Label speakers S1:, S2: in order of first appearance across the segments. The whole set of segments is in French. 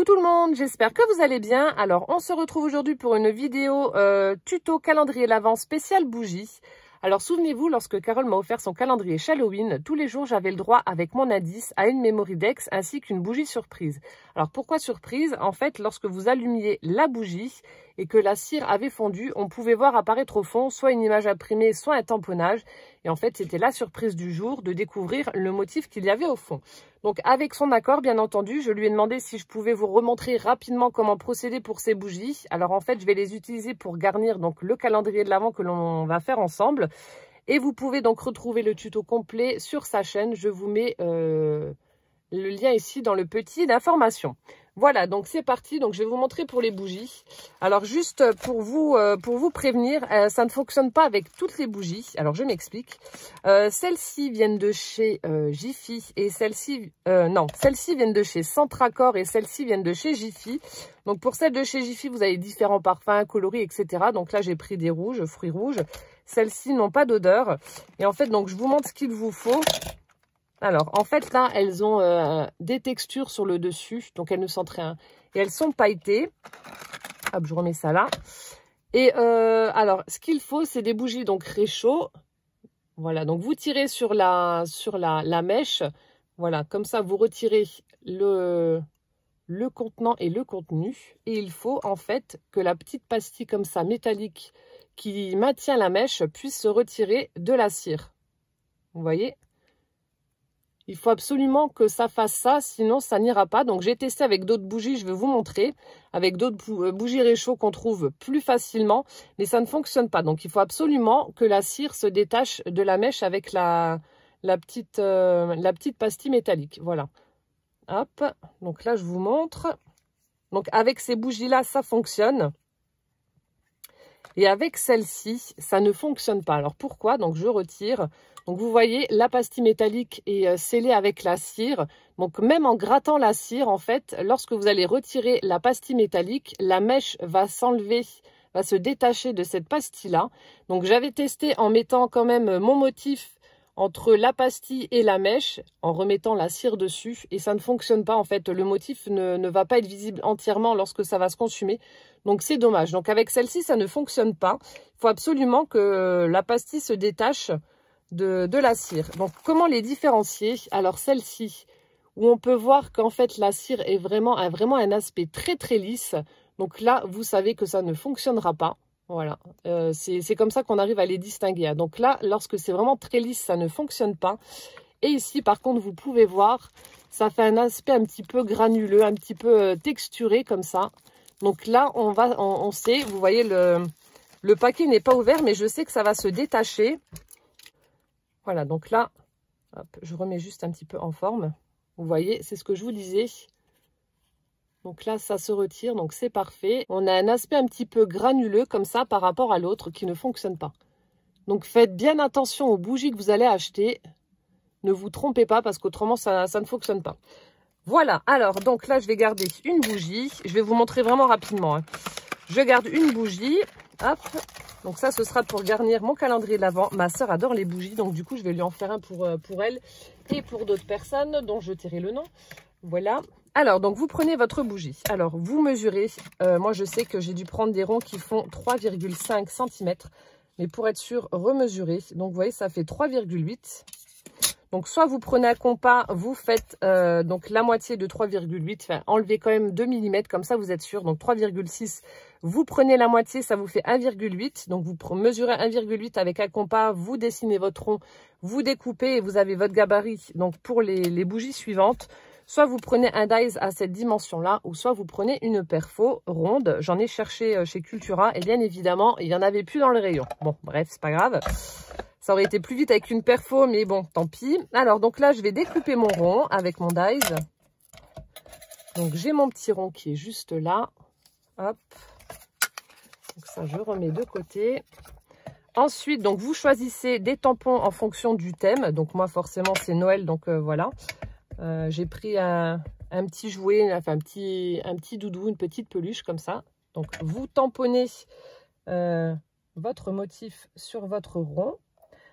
S1: Coucou tout le monde, j'espère que vous allez bien. Alors on se retrouve aujourd'hui pour une vidéo tuto calendrier l'Avent spécial bougie. Alors souvenez-vous, lorsque Carole m'a offert son calendrier Halloween, tous les jours j'avais le droit avec mon indice à une memory Dex ainsi qu'une bougie surprise. Alors pourquoi surprise? En fait, lorsque vous allumiez la bougie et que la cire avait fondu, on pouvait voir apparaître au fond soit une image imprimée, soit un tamponnage. Et en fait, c'était la surprise du jour de découvrir le motif qu'il y avait au fond. Donc avec son accord, bien entendu, je lui ai demandé si je pouvais vous remontrer rapidement comment procéder pour ces bougies. Alors en fait, je vais les utiliser pour garnir donc le calendrier de l'Avent que l'on va faire ensemble. Et vous pouvez donc retrouver le tuto complet sur sa chaîne. Je vous mets le lien ici dans le petit d'information. Voilà, donc c'est parti. Donc je vais vous montrer pour les bougies. Alors juste pour vous prévenir, ça ne fonctionne pas avec toutes les bougies. Alors je m'explique. Celles-ci viennent de chez Jiffy et celles-ci viennent de chez Centracor et celles-ci viennent de chez Jiffy. Donc pour celles de chez Jiffy, vous avez différents parfums, coloris, etc. Donc là j'ai pris des rouges, fruits rouges. Celles-ci n'ont pas d'odeur. Et en fait, donc je vous montre ce qu'il vous faut. Alors, en fait, là, elles ont des textures sur le dessus, donc elles ne sentent rien. Et elles sont pailletées. Hop, je remets ça là. Et alors, ce qu'il faut, c'est des bougies donc réchaud. Voilà, donc vous tirez sur la mèche. Voilà, comme ça, vous retirez le contenant et le contenu. Et il faut, en fait, que la petite pastille comme ça, métallique, qui maintient la mèche, puisse se retirer de la cire. Vous voyez ? Il faut absolument que ça fasse ça, sinon ça n'ira pas. Donc j'ai testé avec d'autres bougies, je vais vous montrer. Avec d'autres bougies réchaud qu'on trouve plus facilement, mais ça ne fonctionne pas. Donc il faut absolument que la cire se détache de la mèche avec la petite pastille métallique. Voilà. Hop, donc là je vous montre. Donc avec ces bougies-là, ça fonctionne. Et avec celle-ci, ça ne fonctionne pas. Alors pourquoi? Donc je retire. Donc vous voyez, la pastille métallique est scellée avec la cire. Donc même en grattant la cire, en fait, lorsque vous allez retirer la pastille métallique, la mèche va s'enlever, va se détacher de cette pastille-là. Donc j'avais testé en mettant quand même mon motif entre la pastille et la mèche, en remettant la cire dessus, et ça ne fonctionne pas en fait. Le motif ne va pas être visible entièrement lorsque ça va se consumer, donc c'est dommage. Donc avec celle-ci, ça ne fonctionne pas. Il faut absolument que la pastille se détache de la cire. Donc comment les différencier? Alors celle-ci, où on peut voir qu'en fait la cire est vraiment un aspect très très lisse, donc là vous savez que ça ne fonctionnera pas. Voilà, c'est comme ça qu'on arrive à les distinguer. Donc là, lorsque c'est vraiment très lisse, ça ne fonctionne pas. Et ici, par contre, vous pouvez voir, ça fait un aspect un petit peu granuleux, un petit peu texturé comme ça. Donc là, on sait, vous voyez, le paquet n'est pas ouvert, mais je sais que ça va se détacher. Voilà, donc là, hop, je remets juste un petit peu en forme. Vous voyez, c'est ce que je vous disais. Donc là, ça se retire, donc c'est parfait. On a un aspect un petit peu granuleux comme ça par rapport à l'autre qui ne fonctionne pas. Donc faites bien attention aux bougies que vous allez acheter. Ne vous trompez pas parce qu'autrement, ça ne fonctionne pas. Voilà, alors donc là, je vais garder une bougie. Je vais vous montrer vraiment rapidement. Je garde une bougie. Hop. Donc ça, ce sera pour garnir mon calendrier de l'Avent. Ma soeur adore les bougies, donc du coup, je vais lui en faire un pour elle et pour d'autres personnes dont je tairai le nom. Voilà. Alors, donc, vous prenez votre bougie. Alors, vous mesurez. Moi, je sais que j'ai dû prendre des ronds qui font 3,5 cm. Mais pour être sûr, remesurer. Donc, vous voyez, ça fait 3,8. Donc, soit vous prenez un compas, vous faites donc la moitié de 3,8. Enfin, enlevez quand même 2 mm, comme ça, vous êtes sûr. Donc, 3,6. Vous prenez la moitié, ça vous fait 1,8. Donc, vous mesurez 1,8 avec un compas. Vous dessinez votre rond. Vous découpez et vous avez votre gabarit. Donc, pour les bougies suivantes. Soit vous prenez un dies à cette dimension-là, ou soit vous prenez une perfo ronde. J'en ai cherché chez Cultura, et bien évidemment, il n'y en avait plus dans le rayon. Bon, bref, c'est pas grave. Ça aurait été plus vite avec une perfo, mais bon, tant pis. Alors, donc là, je vais découper mon rond avec mon dies. Donc, j'ai mon petit rond qui est juste là. Hop. Donc ça, je remets de côté. Ensuite, donc, vous choisissez des tampons en fonction du thème. Donc, moi, forcément, c'est Noël, donc voilà. J'ai pris un petit jouet, enfin un petit doudou, une petite peluche comme ça. Donc vous tamponnez votre motif sur votre rond.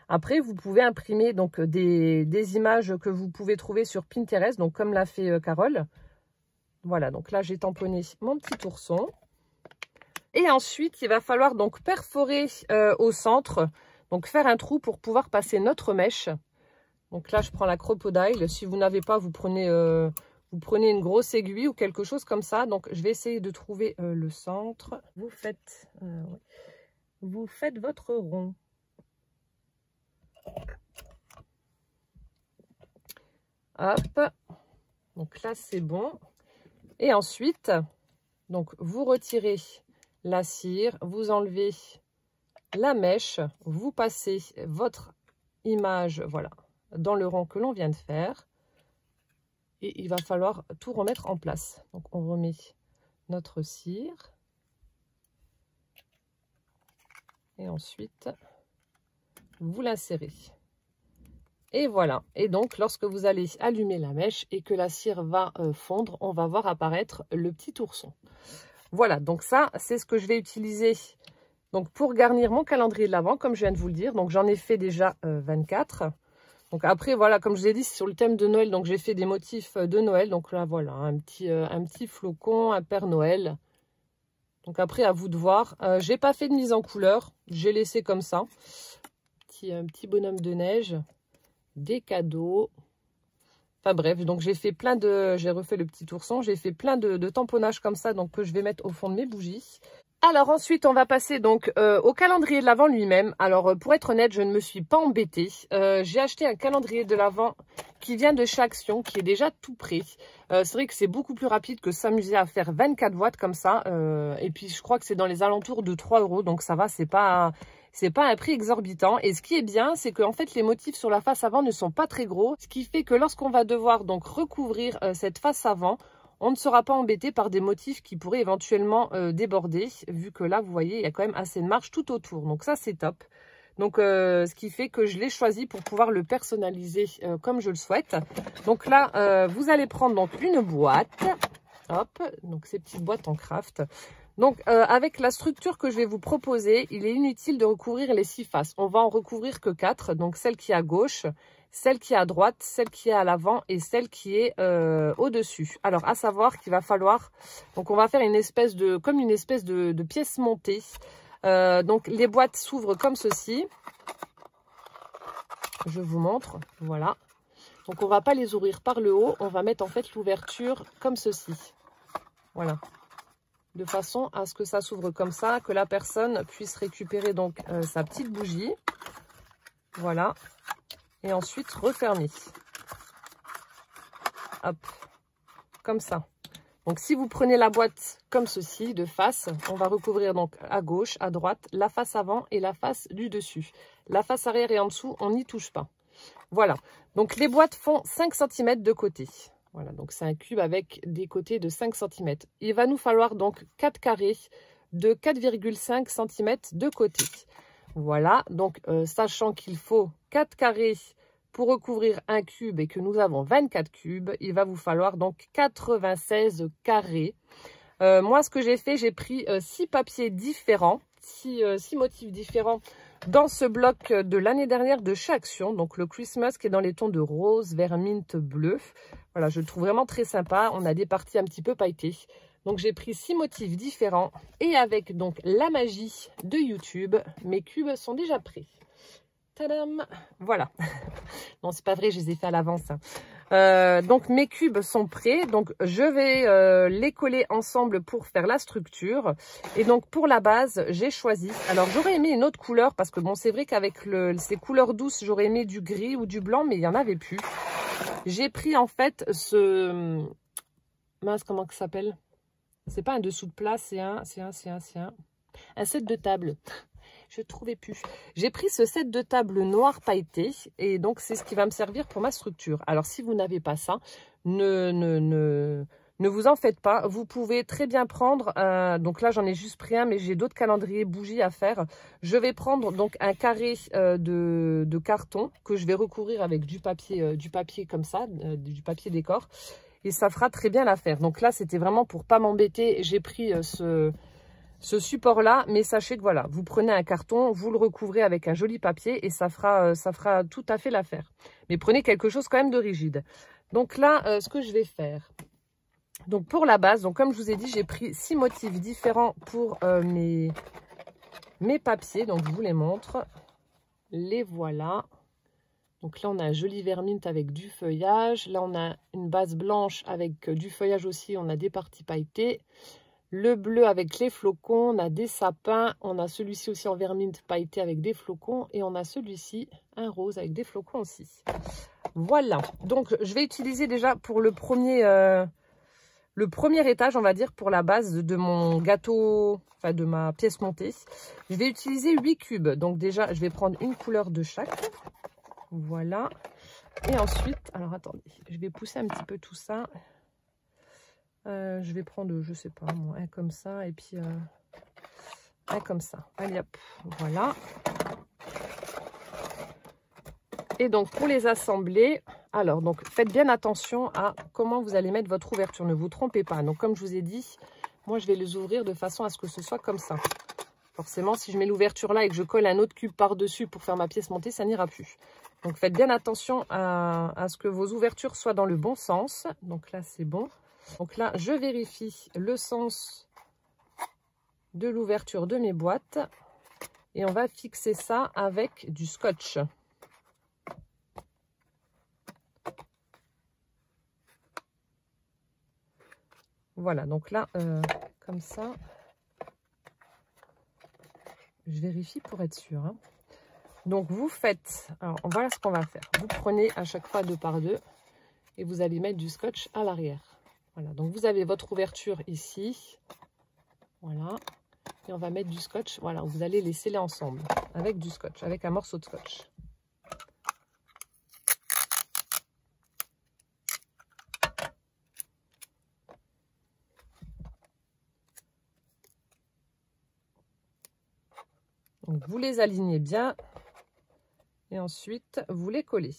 S1: Après, vous pouvez imprimer donc des images que vous pouvez trouver sur Pinterest, donc comme l'a fait Carole. Voilà, donc là, j'ai tamponné mon petit ourson. Et ensuite, il va falloir donc perforer au centre, donc faire un trou pour pouvoir passer notre mèche. Donc là, je prends la crocodile. Si vous n'avez pas, vous prenez une grosse aiguille ou quelque chose comme ça. Donc, je vais essayer de trouver le centre. Vous faites votre rond. Hop. Donc là, c'est bon. Et ensuite, donc vous retirez la cire, vous enlevez la mèche, vous passez votre image, voilà, dans le rond que l'on vient de faire. Et il va falloir tout remettre en place. Donc on remet notre cire. Et ensuite, vous l'insérez. Et voilà. Et donc, lorsque vous allez allumer la mèche et que la cire va fondre, on va voir apparaître le petit ourson. Voilà, donc ça, c'est ce que je vais utiliser donc pour garnir mon calendrier de l'Avent, comme je viens de vous le dire. Donc, j'en ai fait déjà 24. Donc, après, voilà, comme je vous ai dit, c'est sur le thème de Noël. Donc, j'ai fait des motifs de Noël. Donc, là, voilà, un petit flocon, un Père Noël. Donc, après, à vous de voir. J'ai pas fait de mise en couleur. J'ai laissé comme ça. Un petit bonhomme de neige. Des cadeaux. Enfin bref, donc j'ai fait plein de... J'ai refait le petit ourson. J'ai fait plein de tamponnages comme ça, donc que je vais mettre au fond de mes bougies. Alors ensuite, on va passer donc au calendrier de l'Avent lui-même. Alors pour être honnête, je ne me suis pas embêtée. J'ai acheté un calendrier de l'Avent qui vient de chez Action, qui est déjà tout prêt. C'est vrai que c'est beaucoup plus rapide que s'amuser à faire 24 boîtes comme ça. Et puis je crois que c'est dans les alentours de 3 €, donc ça va, c'est pas un prix exorbitant. Et ce qui est bien, c'est qu'en fait, les motifs sur la face avant ne sont pas très gros. Ce qui fait que lorsqu'on va devoir donc recouvrir cette face avant, on ne sera pas embêté par des motifs qui pourraient éventuellement déborder. Vu que là, vous voyez, il y a quand même assez de marge tout autour. Donc ça, c'est top. Donc, ce qui fait que je l'ai choisi pour pouvoir le personnaliser comme je le souhaite. Donc là, vous allez prendre donc une boîte. Hop, donc ces petites boîtes en craft. Donc, avec la structure que je vais vous proposer, il est inutile de recouvrir les 6 faces. On va en recouvrir que 4. Donc, celle qui est à gauche, celle qui est à droite, celle qui est à l'avant et celle qui est au-dessus. Alors, à savoir qu'il va falloir... Donc, on va faire une espèce de pièce montée. Donc, les boîtes s'ouvrent comme ceci. Je vous montre. Voilà. Donc, on ne va pas les ouvrir par le haut. On va mettre en fait l'ouverture comme ceci. Voilà. De façon à ce que ça s'ouvre comme ça, que la personne puisse récupérer donc sa petite bougie. Voilà. Et ensuite refermer. Hop. Comme ça. Donc si vous prenez la boîte comme ceci, de face, on va recouvrir donc à gauche, à droite, la face avant et la face du dessus. La face arrière et en dessous, on n'y touche pas. Voilà. Donc les boîtes font 5 cm de côté. Voilà, donc c'est un cube avec des côtés de 5 cm. Il va nous falloir donc 4 carrés de 4,5 cm de côté. Voilà, donc sachant qu'il faut 4 carrés pour recouvrir un cube et que nous avons 24 cubes, il va vous falloir donc 96 carrés. Moi, ce que j'ai fait, j'ai pris 6 papiers différents, 6 motifs différents dans ce bloc de l'année dernière de chez Action. Donc le Christmas qui est dans les tons de rose, vert, mint, bleu. Voilà, je le trouve vraiment très sympa. On a des parties un petit peu pailletées. Donc j'ai pris 6 motifs différents. Et avec donc la magie de YouTube, mes cubes sont déjà prêts. Tadam! Voilà. Non, c'est pas vrai, je les ai fait à l'avance. Donc mes cubes sont prêts. Donc je vais les coller ensemble pour faire la structure. Et donc pour la base, j'ai choisi... Alors j'aurais aimé une autre couleur parce que bon, c'est vrai qu'avec ces couleurs douces, j'aurais aimé du gris ou du blanc, mais il n'y en avait plus. J'ai pris en fait ce... Mince, comment ça s'appelle? C'est pas un dessous de plat, c'est un set de table. Je ne trouvais plus. J'ai pris ce set de table noir pailleté et donc c'est ce qui va me servir pour ma structure. Alors si vous n'avez pas ça, ne vous en faites pas. Vous pouvez très bien prendre, donc là j'en ai juste pris un, mais j'ai d'autres calendriers bougies à faire. Je vais prendre donc un carré de carton que je vais recouvrir avec du papier comme ça, du papier décor. Et ça fera très bien l'affaire. Donc là, c'était vraiment pour pas m'embêter. J'ai pris ce support-là. Mais sachez que voilà, vous prenez un carton, vous le recouvrez avec un joli papier et ça fera tout à fait l'affaire. Mais prenez quelque chose quand même de rigide. Donc là, ce que je vais faire, Donc pour la base, donc comme je vous ai dit, j'ai pris 6 motifs différents pour mes papiers. Donc je vous les montre. Les voilà. Donc là, on a un joli vermint avec du feuillage. Là, on a une base blanche avec du feuillage aussi. On a des parties pailletées. Le bleu avec les flocons. On a des sapins. On a celui-ci aussi en vermint pailleté avec des flocons. Et on a celui-ci, un rose avec des flocons aussi. Voilà. Donc, je vais utiliser déjà pour le premier étage, on va dire, pour la base de mon gâteau, enfin de ma pièce montée. Je vais utiliser 8 cubes. Donc déjà, je vais prendre une couleur de chaque. Voilà. Et ensuite, alors attendez, je vais pousser un petit peu tout ça. Je vais prendre, je sais pas, un comme ça et puis un comme ça. Allez hop, voilà. Et donc pour les assembler, alors donc faites bien attention à comment vous allez mettre votre ouverture. Ne vous trompez pas. Donc comme je vous ai dit, moi je vais les ouvrir de façon à ce que ce soit comme ça. Forcément, si je mets l'ouverture là et que je colle un autre cube par-dessus pour faire ma pièce montée, ça n'ira plus. Donc, faites bien attention à ce que vos ouvertures soient dans le bon sens. Donc là, c'est bon. Donc là, je vérifie le sens de l'ouverture de mes boîtes. Et on va fixer ça avec du scotch. Voilà, donc là, comme ça... Je vérifie pour être sûre. Hein. Donc, vous faites... Alors, voilà ce qu'on va faire. Vous prenez à chaque fois 2 par 2 et vous allez mettre du scotch à l'arrière. Voilà. Donc, vous avez votre ouverture ici. Voilà. Et on va mettre du scotch. Voilà. Vous allez les sceller ensemble avec du scotch, avec un morceau de scotch. Donc, vous les alignez bien et ensuite, vous les collez.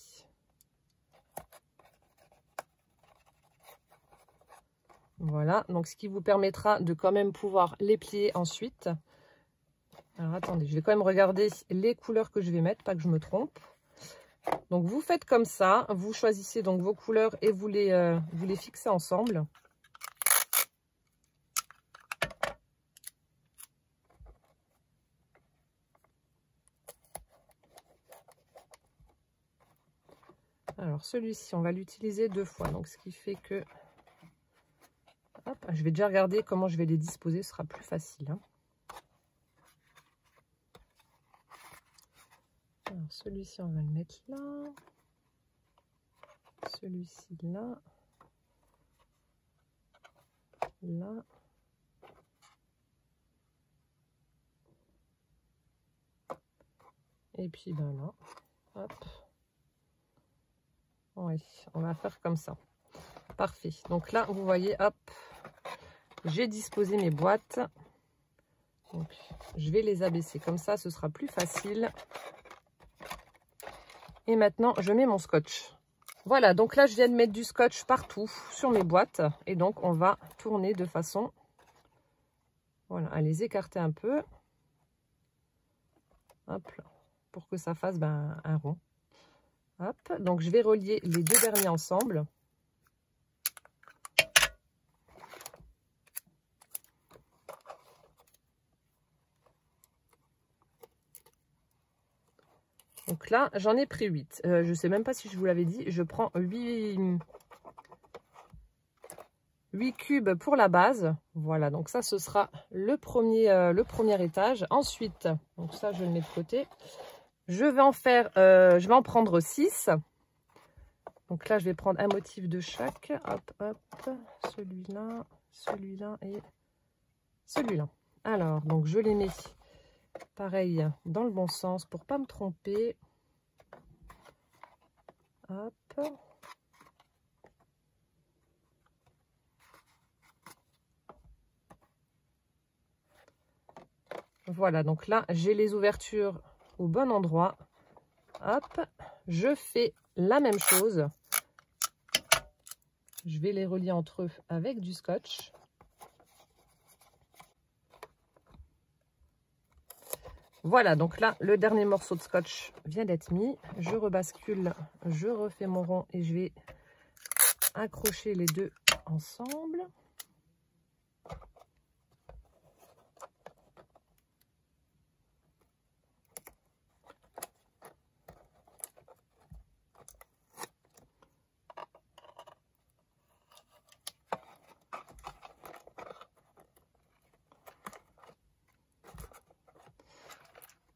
S1: Voilà, donc ce qui vous permettra de quand même pouvoir les plier ensuite. Alors, attendez, je vais quand même regarder les couleurs que je vais mettre, pas que je me trompe. Donc, vous faites comme ça, vous choisissez donc vos couleurs et vous les fixez ensemble. Alors, celui-ci, on va l'utiliser 2 fois. Donc, ce qui fait que... Hop, je vais déjà regarder comment je vais les disposer. Ce sera plus facile. Hein. Alors, celui-ci, on va le mettre là. Celui-ci, là. Là. Et puis, ben là. Hop. Oui, on va faire comme ça. Parfait. Donc là, vous voyez, hop, j'ai disposé mes boîtes. Donc, je vais les abaisser comme ça, ce sera plus facile. Et maintenant, je mets mon scotch. Voilà, donc là, je viens de mettre du scotch partout sur mes boîtes. Et donc, on va tourner de façon, voilà, à les écarter un peu. Hop, pour que ça fasse un rond. Hop, donc je vais relier les 2 derniers ensemble. Donc là, j'en ai pris 8. Je ne sais même pas si je vous l'avais dit, je prends 8 cubes pour la base. Voilà, donc ça, ce sera le premier étage. Ensuite, donc ça, je le mets de côté. Je vais en prendre 6. Donc là, je vais prendre un motif de chaque. Hop, hop, celui-là, celui-là et celui-là. Alors, donc je les mets pareil dans le bon sens pour pas me tromper. Hop. Voilà, donc là, j'ai les ouvertures au bon endroit. Hop, je fais la même chose. Je vais les relier entre eux avec du scotch. Voilà, donc là, le dernier morceau de scotch vient d'être mis. Je rebascule, je refais mon rond et je vais accrocher les 2 ensemble.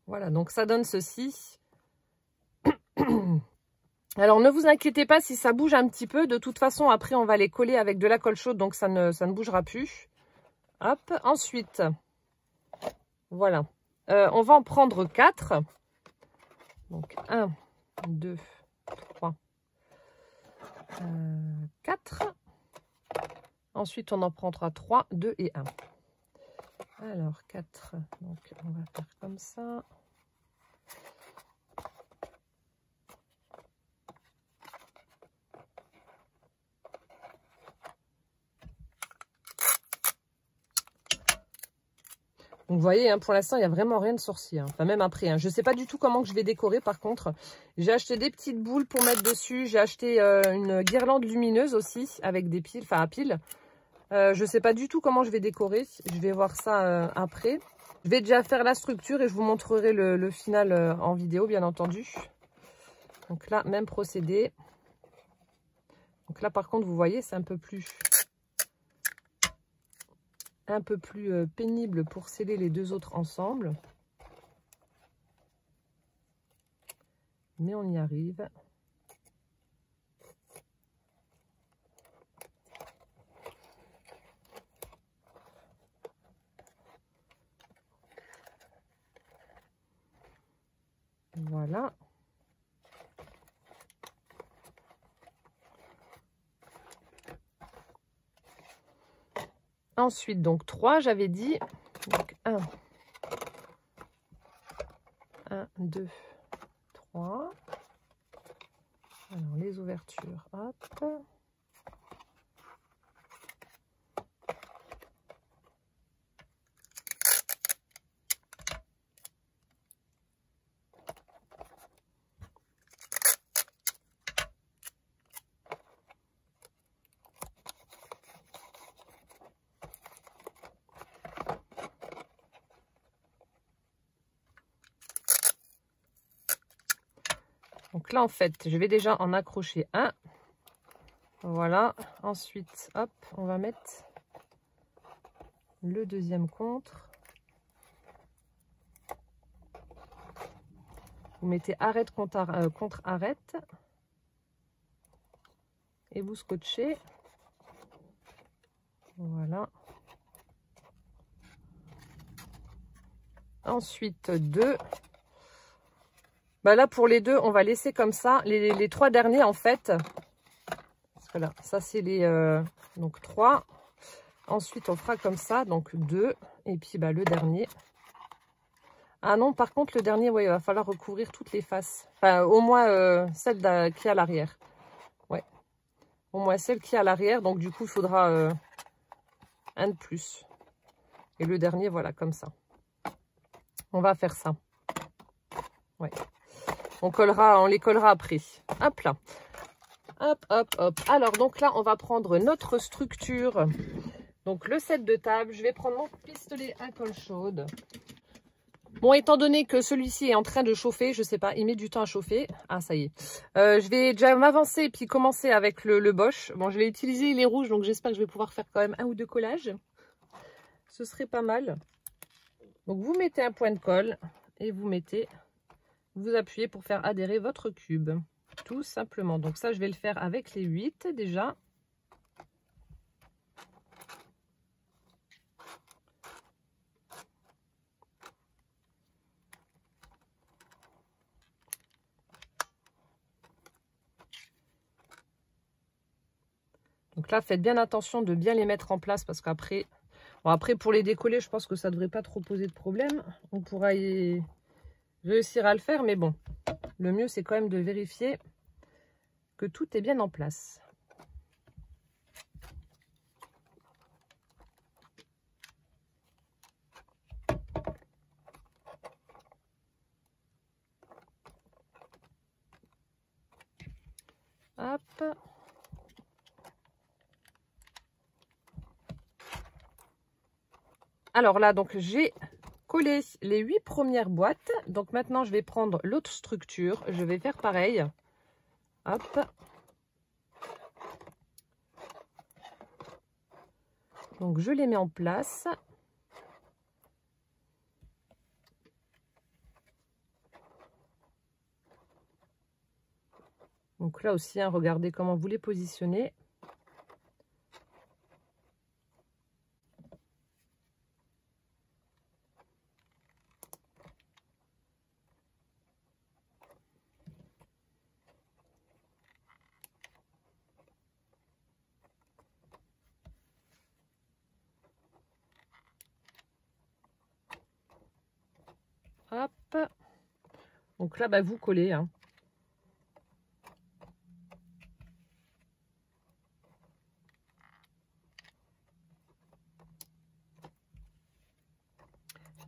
S1: Voilà, donc ça donne ceci. Alors, ne vous inquiétez pas si ça bouge un petit peu. De toute façon, après, on va les coller avec de la colle chaude, donc ça ne bougera plus. Hop, ensuite, voilà. On va en prendre 4. Donc, 1, 2, 3, 4. Ensuite, on en prendra 3, 2 et 1. Alors, 4. Donc, on va faire comme ça. Donc, vous voyez, hein, pour l'instant, il n'y a vraiment rien de sorcier. Hein. Enfin, même après. Hein. Je ne sais pas du tout comment que je vais décorer, par contre. J'ai acheté des petites boules pour mettre dessus. J'ai acheté une guirlande lumineuse aussi, avec des piles, enfin à piles. Je ne sais pas du tout comment je vais décorer. Je vais voir ça après. Je vais déjà faire la structure et je vous montrerai le final en vidéo, bien entendu. Donc là, même procédé. Donc là, par contre, vous voyez, c'est un peu plus pénible pour sceller les deux autres ensemble. Mais on y arrive. Voilà. Ensuite, donc 3, j'avais dit. Donc 1, 2, 3. Alors, les ouvertures, hop. Donc là, en fait, je vais déjà en accrocher un. Voilà. Ensuite, hop, on va mettre le deuxième contre. Vous mettez arête contre arête. Et vous scotchez. Voilà. Ensuite, 2. Bah là, pour les deux, on va laisser comme ça. Les 3 derniers, en fait. Parce que là, ça, c'est les... donc, 3. Ensuite, on fera comme ça. Donc, 2. Et puis, bah, le dernier. Ah non, par contre, le dernier, ouais, il va falloir recouvrir toutes les faces. Enfin, au moins celle qui est à l'arrière. Ouais. Au moins celle qui est à l'arrière. Donc, du coup, il faudra un de plus. Et le dernier, voilà, comme ça. On va faire ça. Ouais. On les collera après. Hop là. Hop, hop, hop. Alors, donc là, on va prendre notre structure. Donc, le set de table. Je vais prendre mon pistolet à colle chaude. Bon, étant donné que celui-ci est en train de chauffer, je sais pas, il met du temps à chauffer. Ah, ça y est. Je vais déjà m'avancer et puis commencer avec le Bosch. Bon, je l'ai utilisé, il est rouge, donc j'espère que je vais pouvoir faire quand même un ou deux collages. Ce serait pas mal. Donc, vous mettez un point de colle et vous appuyez pour faire adhérer votre cube. Tout simplement. Donc ça, je vais le faire avec les 8 déjà. Donc là, faites bien attention de bien les mettre en place parce qu'après, bon, après pour les décoller, je pense que ça ne devrait pas trop poser de problème. On pourra y réussir à le faire, mais bon, le mieux c'est quand même de vérifier que tout est bien en place. Hop. Alors là, donc j'ai collé les 8 premières boîtes. Donc maintenant, je vais prendre l'autre structure. Je vais faire pareil. Hop. Donc je les mets en place. Donc là aussi, hein, regardez comment vous les positionnez. Hop. Donc là, bah, vous collez. Hein.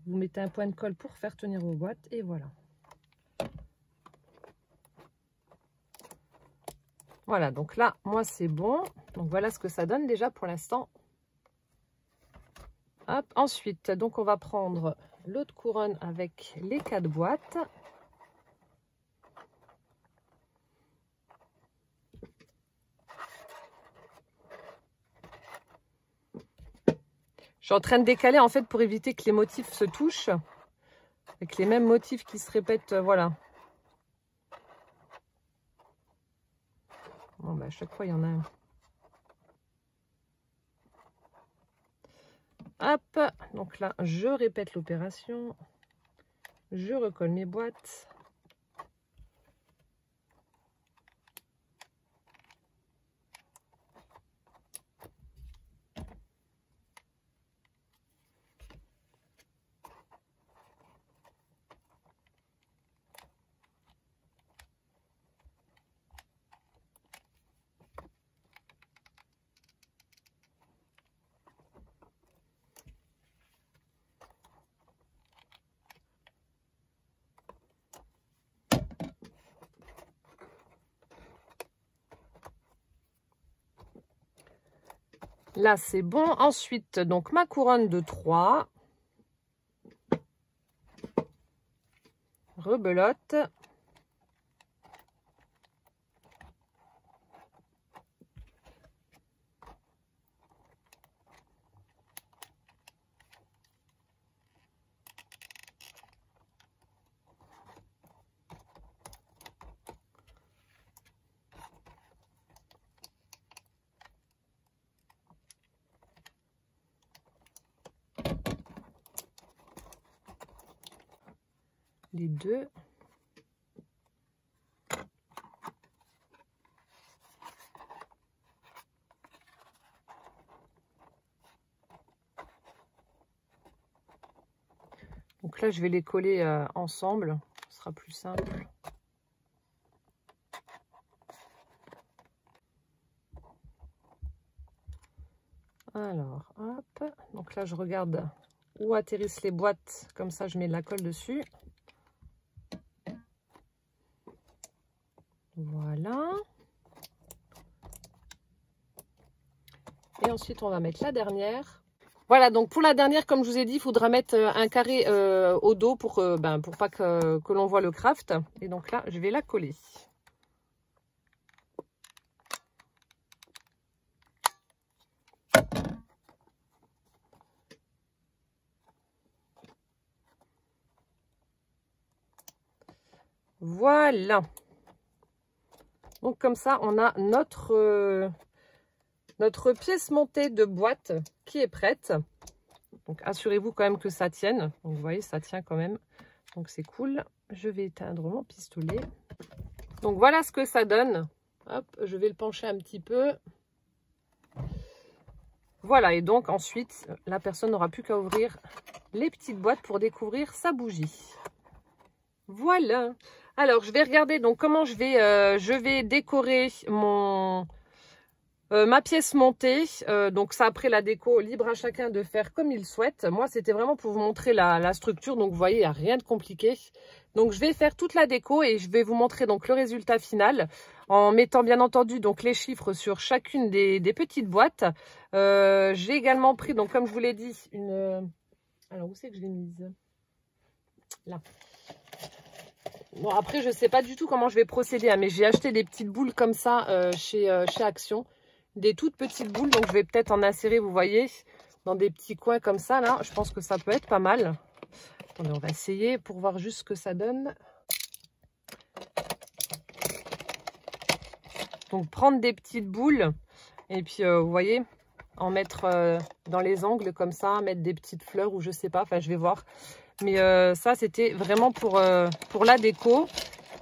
S1: Vous mettez un point de colle pour faire tenir vos boîtes et voilà. Voilà, donc là, moi, c'est bon. Donc voilà ce que ça donne déjà pour l'instant. Hop, ensuite, donc on va prendre l'autre couronne avec les 4 boîtes. Je suis en train de décaler en fait pour éviter que les motifs se touchent. Avec les mêmes motifs qui se répètent, voilà. Bon, bah, à chaque fois, il y en a un. Hop, donc là, je répète l'opération. Je recolle mes boîtes. Là, c'est bon. Ensuite, donc ma couronne de 3. Rebelote. Les 2. Donc là, je vais les coller ensemble. Ce sera plus simple. Alors, hop. Donc là, je regarde où atterrissent les boîtes. Comme ça, je mets de la colle dessus. Voilà. Et ensuite, on va mettre la dernière. Voilà, donc pour la dernière, comme je vous ai dit, il faudra mettre un carré au dos pour pas que l'on voit le craft. Et donc là, je vais la coller. Voilà. Donc comme ça, on a notre pièce montée de boîte qui est prête. Donc assurez-vous quand même que ça tienne. Donc vous voyez, ça tient quand même. Donc c'est cool. Je vais éteindre mon pistolet. Donc voilà ce que ça donne. Hop, je vais le pencher un petit peu. Voilà, et donc ensuite, la personne n'aura plus qu'à ouvrir les petites boîtes pour découvrir sa bougie. Voilà. Alors, je vais regarder donc comment je vais décorer ma pièce montée. Donc ça, après la déco, libre à chacun de faire comme il souhaite. Moi, c'était vraiment pour vous montrer la structure. Donc, vous voyez, il n'y a rien de compliqué. Donc, je vais faire toute la déco et je vais vous montrer donc le résultat final en mettant bien entendu donc les chiffres sur chacune des petites boîtes. J'ai également pris, donc comme je vous l'ai dit, Alors, où c'est que je l'ai mise? Là. Bon, après, je ne sais pas du tout comment je vais procéder, hein, mais j'ai acheté des petites boules comme ça chez Action. Des toutes petites boules, donc je vais peut-être en insérer, vous voyez, dans des petits coins comme ça, là. Je pense que ça peut être pas mal. Attendez, on va essayer pour voir juste ce que ça donne. Donc, prendre des petites boules et puis, vous voyez, en mettre dans les angles comme ça, mettre des petites fleurs ou je sais pas, enfin, je vais voir. Mais ça, c'était vraiment pour la déco.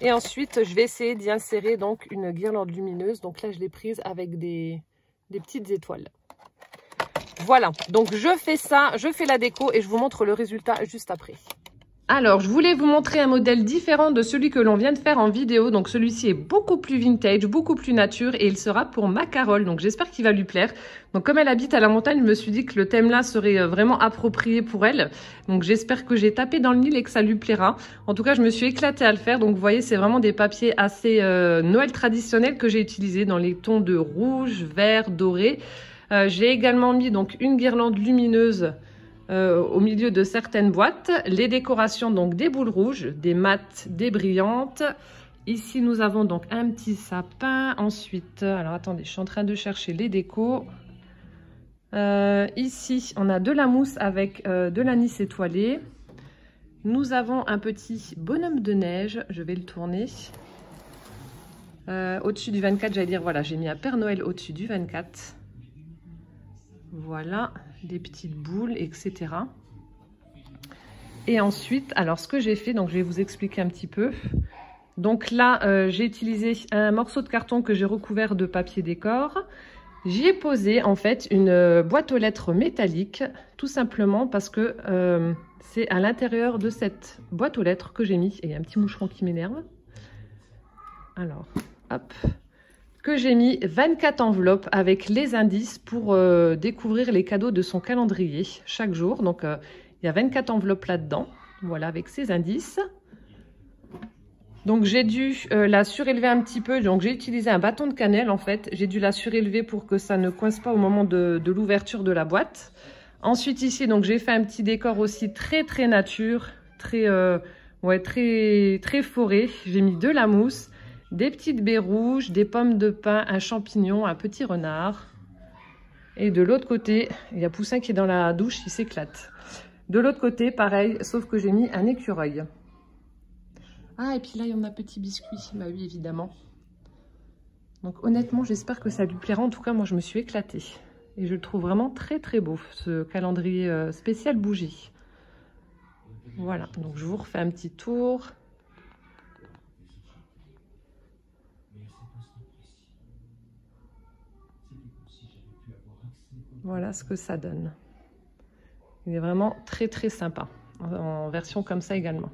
S1: Et ensuite, je vais essayer d'y insérer donc une guirlande lumineuse. Donc là, je l'ai prise avec des petites étoiles. Voilà, donc je fais ça, je fais la déco et je vous montre le résultat juste après. Alors, je voulais vous montrer un modèle différent de celui que l'on vient de faire en vidéo. Donc, celui-ci est beaucoup plus vintage, beaucoup plus nature et il sera pour ma Carole. Donc, j'espère qu'il va lui plaire. Donc, comme elle habite à la montagne, je me suis dit que le thème là serait vraiment approprié pour elle. Donc, j'espère que j'ai tapé dans le mille et que ça lui plaira. En tout cas, je me suis éclatée à le faire. Donc, vous voyez, c'est vraiment des papiers assez Noël traditionnels que j'ai utilisés dans les tons de rouge, vert, doré. J'ai également mis donc une guirlande lumineuse au milieu de certaines boîtes, les décorations donc des boules rouges, des mates, des brillantes. Ici nous avons donc un petit sapin. Ensuite, alors attendez, je suis en train de chercher les décos. Ici on a de la mousse avec de l'anis étoilé. Nous avons un petit bonhomme de neige, je vais le tourner. Au-dessus du 24, j'allais dire, voilà, j'ai mis un Père Noël au-dessus du 24. Voilà, des petites boules, etc. Et ensuite, alors ce que j'ai fait, donc je vais vous expliquer un petit peu. Donc là, j'ai utilisé un morceau de carton que j'ai recouvert de papier décor. J'y ai posé en fait une boîte aux lettres métallique, tout simplement parce que c'est à l'intérieur de cette boîte aux lettres que j'ai mis. Et il y a un petit moucheron qui m'énerve. Alors, hop. Que j'ai mis 24 enveloppes avec les indices pour découvrir les cadeaux de son calendrier chaque jour. Donc, il y a 24 enveloppes là-dedans, voilà, avec ces indices. Donc, j'ai dû la surélever un petit peu. Donc, j'ai utilisé un bâton de cannelle, en fait. J'ai dû la surélever pour que ça ne coince pas au moment de l'ouverture de la boîte. Ensuite, ici, donc j'ai fait un petit décor aussi très, très nature, très, ouais, très forêt. J'ai mis de la mousse. Des petites baies rouges, des pommes de pin, un champignon, un petit renard. Et de l'autre côté, il y a Poussin qui est dans la douche, il s'éclate. De l'autre côté, pareil, sauf que j'ai mis un écureuil. Ah, et puis là, il y en a petit biscuit. Bah oui, évidemment. Donc honnêtement, j'espère que ça lui plaira. En tout cas, moi, je me suis éclatée. Et je le trouve vraiment très, très beau, ce calendrier spécial bougie. Voilà, donc je vous refais un petit tour. Voilà ce que ça donne. Il est vraiment très très sympa, en version comme ça également.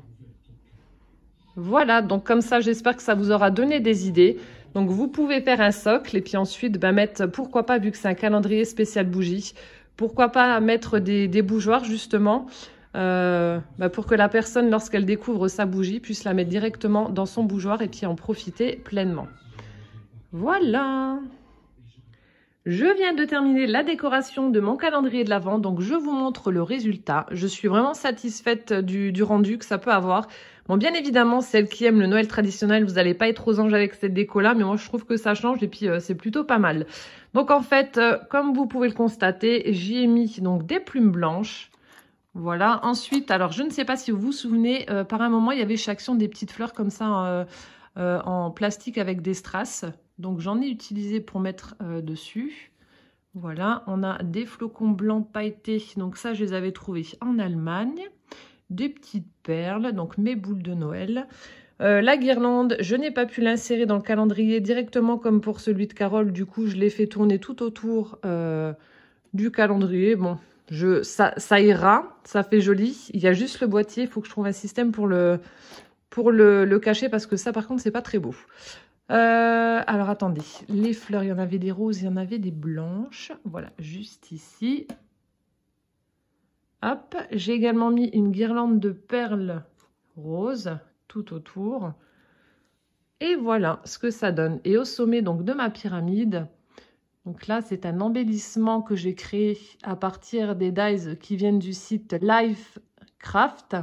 S1: Voilà, donc comme ça, j'espère que ça vous aura donné des idées. Donc vous pouvez faire un socle et puis ensuite mettre, pourquoi pas, vu que c'est un calendrier spécial bougie, pourquoi pas mettre des bougeoirs justement, pour que la personne, lorsqu'elle découvre sa bougie, puisse la mettre directement dans son bougeoir et puis en profiter pleinement. Voilà! Je viens de terminer la décoration de mon calendrier de l'Avent, donc je vous montre le résultat. Je suis vraiment satisfaite du rendu que ça peut avoir. Bon, bien évidemment, celles qui aiment le Noël traditionnel, vous n'allez pas être aux anges avec cette déco-là, mais moi je trouve que ça change et puis c'est plutôt pas mal. Donc en fait, comme vous pouvez le constater, j'y ai mis donc des plumes blanches. Voilà. Ensuite, alors je ne sais pas si vous vous souvenez, par un moment, il y avait chez Action des petites fleurs comme ça en plastique avec des strass. Donc, j'en ai utilisé pour mettre dessus. Voilà, on a des flocons blancs pailletés. Donc, ça, je les avais trouvés en Allemagne. Des petites perles, donc mes boules de Noël. La guirlande, je n'ai pas pu l'insérer dans le calendrier directement comme pour celui de Carole. Du coup, je l'ai fait tourner tout autour du calendrier. Bon, ça ira, ça fait joli. Il y a juste le boîtier. Il faut que je trouve un système pour le cacher parce que ça, par contre, c'est pas très beau. Alors attendez, les fleurs, il y en avait des roses, il y en avait des blanches. Voilà, juste ici. Hop, j'ai également mis une guirlande de perles roses tout autour. Et voilà ce que ça donne. Et au sommet donc de ma pyramide, Donc là, c'est un embellissement que j'ai créé à partir des dies qui viennent du site Lifecraft.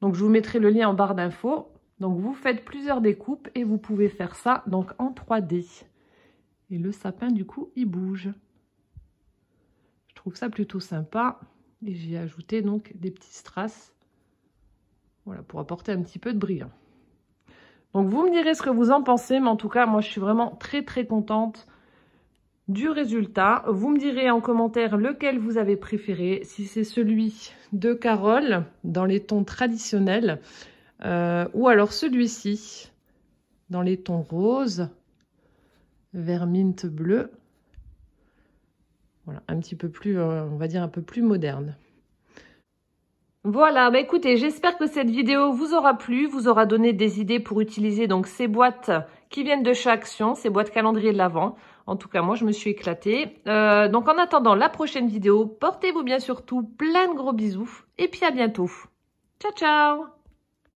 S1: Donc, je vous mettrai le lien en barre d'infos. Donc, vous faites plusieurs découpes et vous pouvez faire ça donc en 3D. Et le sapin, du coup, il bouge. Je trouve ça plutôt sympa. Et j'ai ajouté donc des petits strass. Voilà, pour apporter un petit peu de brillant. Donc, vous me direz ce que vous en pensez. Mais en tout cas, moi, je suis vraiment très, très contente du résultat. Vous me direz en commentaire lequel vous avez préféré. Si c'est celui de Carole, dans les tons traditionnels. Ou alors celui-ci, dans les tons roses, vert mint bleu. Voilà, un petit peu plus, on va dire un peu plus moderne. Voilà, bah écoutez, j'espère que cette vidéo vous aura plu, vous aura donné des idées pour utiliser donc ces boîtes qui viennent de chez Action, ces boîtes calendrier de l'Avent. En tout cas, moi, je me suis éclatée. Donc, en attendant la prochaine vidéo, portez-vous bien surtout plein de gros bisous et puis à bientôt. Ciao, ciao!